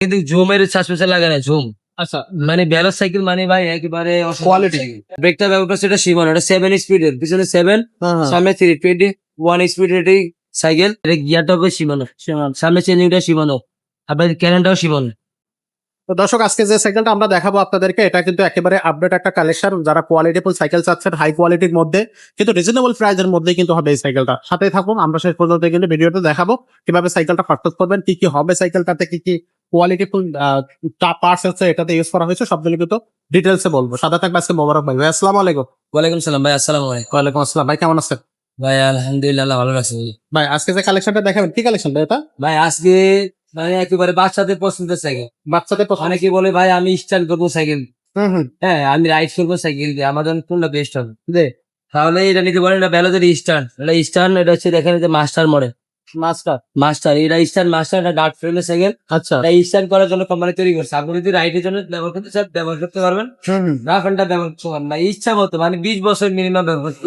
কিন্তু জুমের সাসপেনশন লাগে না জুম। আচ্ছা, মানে ভেলোর সাইকেল মানে ভাই একেবারে কোয়ালিটি। ব্রেকটা ব্যবহার করছে এটা শিবন, এটা 7 স্পিডের, পিছনে 7 হ্যাঁ, সামনে 321 স্পিডের সাইকেল। এটা গিয়ারটা হবে শিবানো, সামনে চেঞ্জিংটা শিবানো, আপনার ক্যারেন্টাও শিবানো। তো দর্শক আজকে যে সাইকেলটা আমরা দেখাবো আপনাদেরকে, এটা কিন্তু একেবারে আপডেট একটা কালেকশন। যারা কোয়ালিটিফুল সাইকেল চাচ্ছেন হাই কোয়ালিটির মধ্যে, কিন্তু রিজনেবল প্রাইসের মধ্যেই কিন্তু হবে এই সাইকেলটা। সাথে থাকুন, আমরা শেষ পর্যন্ত কিন্তু ভিডিওটা দেখাবো কিভাবে সাইকেলটা পারচেজ করবেন, কি কি হবে সাইকেলটাতে, কি কি কোয়ালিটিফুল পার্টস আছে এটাতে ইউজ করা হয়েছে, সবগুলো কিন্তু ডিটেলসে বলবো। সাথে থাকবে আজকে মোবারক ভাই। ভাই আসসালামু আলাইকুম। ওয়ালাইকুম সালাম ভাই, আসসালামু আলাইকুম। ওয়ালাইকুম আসসালাম ভাই, কেমন আছেন? ভাই আলহামদুলিল্লাহ ভালো লাগছে ভাই আজকে যে কালেকশনটা দেখাবেন, কি কালেকশন ভাই এটা? ভাই। আজকে মানে একেবারে বাচ্চাদের পছন্দের সাইকেল। বাচ্চাদের পছন্দ। অনেকে বলে ভাই আমি স্টাইল করবো সাইকেল, হুম। হ্যাঁ আমি রাইড করবো সাইকেল দিয়ে, আমার জন্য কোনটা বেস্ট হবে তাহলে এটা নিতে পারেন। এটা ভেলোজের স্টার্ন, এটা স্টার্ন, এটা হচ্ছে দেখেন যে মাস্টার মডেল, মাস্টার এটা স্টার্ন মাস্টার, এটা ডার্ট ফ্রেমের সাইকেল। আচ্ছা। এটা স্টার্ন করার জন্য কোম্পানি তৈরি করছে। আপনি যদি রাইডের জন্য ব্যবহার করতে চান ব্যবহার করতে পারবেন, রাফ এন্ডটা ব্যবহার করতে পারবেন না, ইচ্ছা মতো মানে 20 বছর মিনিমাম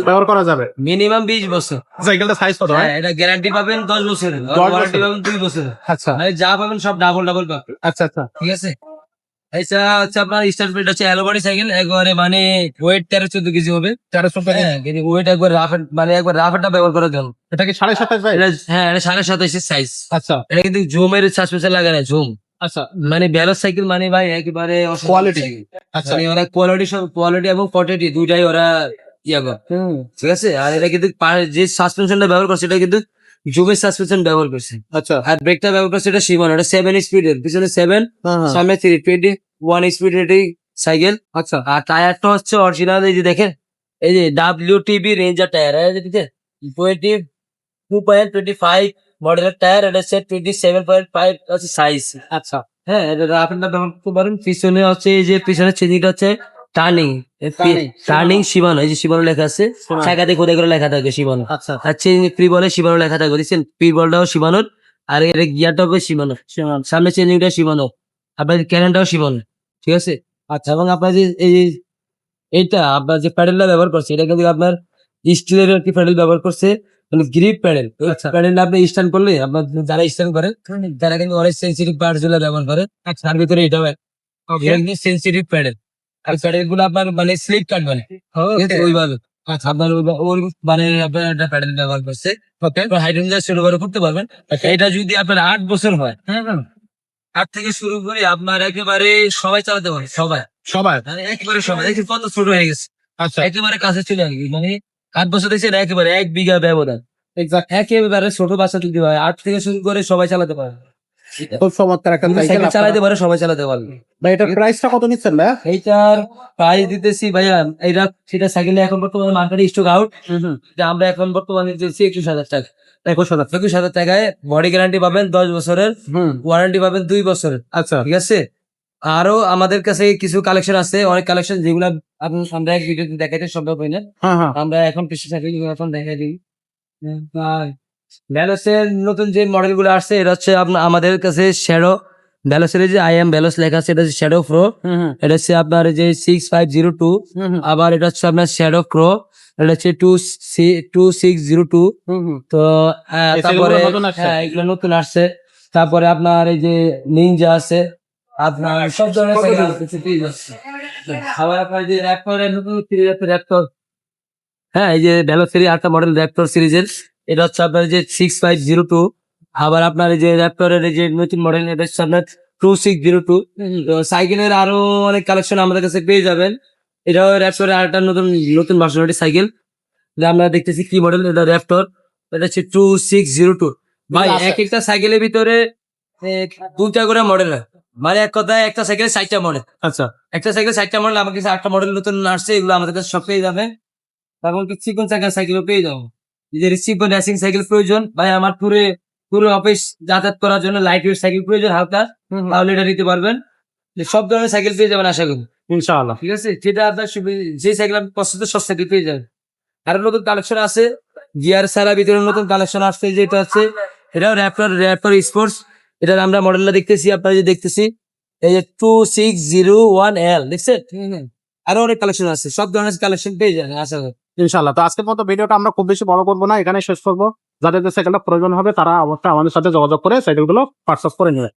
ব্যবহার করা যাবে। মিনিমাম 20 বছর। সাইকেলটা সাইজ কত? হ্যাঁ, এটা গ্যারান্টি পাবেন 10 বছরের, 10 বছর। ওয়ারেন্টি পাবেন 2 বছরের। আচ্ছা মানে যা পাবেন সব ডাবল ডাবল পাবেন। আচ্ছা আচ্ছা। ঠিক আছে। এটা হচ্ছে আপনার স্টার্ট প্লেট হচ্ছে অ্যালোবডি সাইকেল, একবারে মানে ওয়েট 13-14 কেজি হবে। 1300 টাকা। হ্যাঁ, কিন্তু ওয়েট একবার রাফ মানে একবার রাফ এন্ডটা ব্যবহার করার জন্য। এটা কি 27.5 ভাই? হ্যাঁ, এটা 27.5 সাইজ। আচ্ছা এটা কিন্তু জুমের সাসপেনশন লাগে না জুম। আচ্ছা। মানে ভেলোর সাইকেল মানে ভাই একেবারে কোয়ালিটি। আচ্ছা। মানে ওরা কোয়ালিটি এবং কোয়ান্টিটি দুইটাই ওরা ইয়া করে। ঠিক আছে। আর এটা কিন্তু যে সাসপেনশনটা ব্যবহার করছে এটা কিন্তু জুমের সাসপেনশন ব্যবহার করছে। আচ্ছা। আর ব্রেকটা ব্যবহার করছে এটা শিবন, এটা 7 স্পিডের, পিছনে 7 সামনে 321 স্পিডের সাইকেল। আচ্ছা। আর টায়ারটা হচ্ছে অরিজিনাল, এই যে দেখেন এই যে WTB রেঞ্জার টায়ার, 22.25 মডেলের টায়ার। এটা হচ্ছে 27.5 হচ্ছে সাইজ। আচ্ছা। হ্যাঁ, এটা রাফ এন্ড ব্যবহার করতে পারেন। পিছনে হচ্ছে এই যে পিছনের চেঞ্জিংটা হচ্ছে টার্নিং টার্নিং শিবানো, এই যে শিবানো লেখা আছে, চাকাতে খোদাই করে লেখা থাকে শিবানো। আচ্ছা। আর চেঞ্জিং প্রি বলে শিবানো লেখা থাকে, দেখছেন প্রি বলটাও শিবানোর, আর এর গিয়ারটা হবে শিবানো, সামনে চেঞ্জিংটা শিবানো, আপনার ক্যারেন্টাও শিবানো। ঠিক আছে। আচ্ছা, এবং আপনার যে এইটা আপনার যে প্যাডেলটা ব্যবহার করছে এটা কিন্তু আপনার স্টিলের একটি প্যাডেল ব্যবহার করছে, মানে গ্রিপ প্যাডেল। প্যাডেল আপনি স্ট্যান্ড করলে আপনার যারা স্ট্যান্ড করে তারা কিন্তু অনেক সেন্সিটিভ পার্টস গুলো ব্যবহার করে। তার ভিতরে এটা সেন্সিটিভ প্যাডেল। আর প্যাডেল গুলো আপনার মানে স্লিপ কাটবে না ওইভাবে। আচ্ছা, আপনার ওই মানে আপনার একটা প্যাডেল ব্যবহার করছে, হাইড্রোজেন শুরু করে করতে পারবেন। এটা যদি আপনার 8 বছর হয়, হ্যাঁ 8 থেকে শুরু করে আপনার একেবারে সবাই চালাতে পারে, সবাই সবাই। মানে একেবারে সবাই। দেখি কত ছোট হয়ে গেছে, আচ্ছা। একেবারে কাছে চলে আসবে। মানে 8 বছর দেখছে না, একেবারে 1 বিঘা ব্যবধান। এক্সাক্ট। একেবারে ছোট বাচ্চা তুলতে হয়, 8 থেকে শুরু করে সবাই চালাতে পারে, খুব চমৎকার একটা সাইকেল। সাইকেল চালাতে পারে, সবাই চালাতে পারবে। ভাই এটার প্রাইসটা কত নিচ্ছেন ভাই? এইটার প্রাইস দিতেছি ভাইয়া, এইটা সেটা সাইকেলে এখন বর্তমানে মার্কেটে স্টক আউট। আমরা এখন বর্তমানে দিতেছি 21,000 টাকা। 21,000 টাকায় বডি গ্যারান্টি পাবেন 10 বছরের, ওয়ারেন্টি পাবেন 2 বছরের। আচ্ছা। ঠিক আছে। আরো আমাদের কাছে কিছু কালেকশন আছে, অনেক কালেকশন যেগুলো আমরা এক ভিডিওতে দেখাইতে সম্ভব হয় না। আমরা এখন কিছু সাইকেল এখন দেখাই দিই। ভ্যালোসের নতুন যে মডেল গুলো আসছে এটা হচ্ছে আমাদের কাছে শ্যাডো, ভ্যালোসের যে IM ভ্যালোস লেখা আছে, এটা হচ্ছে শ্যাডো প্রো। এটা হচ্ছে আপনার যে 6502। আবার এটা হচ্ছে আপনার শ্যাডো প্রো, এটা হচ্ছে 2602। তো তারপরে হ্যাঁ এগুলো নতুন আসছে। তারপরে আপনার এই যে নিনজা আছে, আপনার সব ধরনের সাইকেল আছে। আবার আপনার যে র্যাপটরের নতুন র্যাপটর, হ্যাঁ এই যে ভ্যালোসের আরেকটা মডেল র্যাপটর সিরিজের, এটা হচ্ছে আপনার যে 6502। আবার আপনার এই যে র্যাপটরের এই যে নতুন মডেল, এটা হচ্ছে আপনার 2602। তো সাইকেলের আরো অনেক কালেকশন আমাদের কাছে পেয়ে যাবেন। এটাও র্যাপটরের আরেকটা নতুন নতুন ভার্সনের সাইকেল, যে আমরা দেখতেছি কি মডেল, এটা র্যাপটর, এটা হচ্ছে 2602। ভাই এক একটা সাইকেলের ভিতরে 2টা করে মডেল হয়, মানে এক কথায় একটা সাইকেলে 60টা মডেল। আচ্ছা। একটা সাইকেলে 60টা মডেল, আমার কাছে 8টা মডেল নতুন আসছে, এগুলো আমাদের কাছে সব পেয়ে যাবে। তারপর কি চিকন চাকার সাইকেলও পেয়ে যাবো। যে চিকন রেসিং সাইকেল প্রয়োজন ভাই, আমার পুরো অফিস যাতায়াত করার জন্য লাইট ওয়েট সাইকেল প্রয়োজন হালকা, তাহলে এটা নিতে পারবেন। সব ধরনের সাইকেল পেয়ে যাবেন আশা করি ইনশাআল্লাহ। ঠিক আছে। যেটা আপনার যে সাইকেল আপনি পছন্দ সব সাইকেল পেয়ে যাবেন। আরো নতুন কালেকশন আছে, গিয়ার সারা ভিতরে নতুন কালেকশন আসছে, যেটা আছে এটাও র্যাপটর স্পোর্টস। এটার আমরা মডেলটা দেখতেছি, আপনারা যে দেখতেছি এই যে 2601L দেখছেন। আরো অনেক কালেকশন আছে, সব ধরনের কালেকশন পেয়ে যাবেন আশা করি ইনশাআল্লাহ। তো আজকের মতো ভিডিওটা আমরা খুব বেশি বড় করবো না, এখানে শেষ করবো। যাদের সাইকেলটা প্রয়োজন হবে তারা অবশ্যই আমাদের সাথে যোগাযোগ করে সাইকেলগুলো পারচেজ করে নেবে।